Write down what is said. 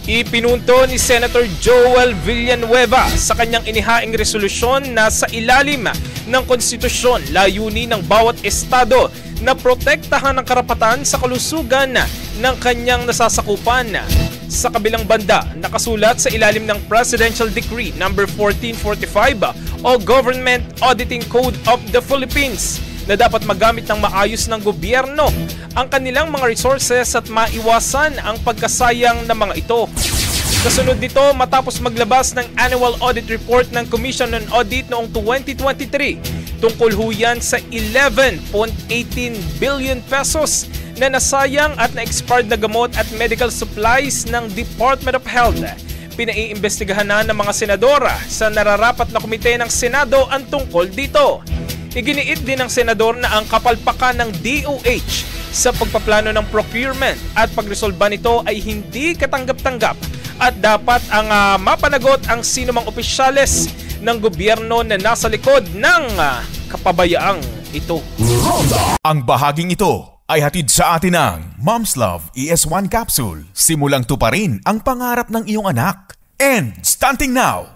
Ipinunto ni Senator Joel Villanueva sa kanyang inihaing resolusyon na sa ilalim ng konstitusyon layunin ng bawat estado na protektahan ang karapatan sa kalusugan ng kanyang nasasakupan. Sa kabilang banda, nakasulat sa ilalim ng Presidential Decree No. 1445 o Government Auditing Code of the Philippines na dapat magamit ng maayos ng gobyerno ang kanilang mga resources at maiwasan ang pagkasayang ng mga ito. Kasunod nito, matapos maglabas ng Annual Audit Report ng Commission on Audit noong 2023, tungkol huyan sa 11.18 billion pesos na nasayang at na-expired na gamot at medical supplies ng Department of Health. Pinaiimbestigahan na ng mga senadora sa nararapat na komite ng Senado ang tungkol dito. Iginiit din ng senador na ang kapalpakan ng DOH sa pagpaplano ng procurement at pagresolba nito ay hindi katanggap-tanggap at dapat ang mapanagot ang sinumang opisyales ng gobyerno na nasa likod ng kapabayaang ito. Ang bahaging ito ay hatid sa atin ng Mom's Love ES1 Capsule. Simulang tuparin ang pangarap ng iyong anak. And starting now!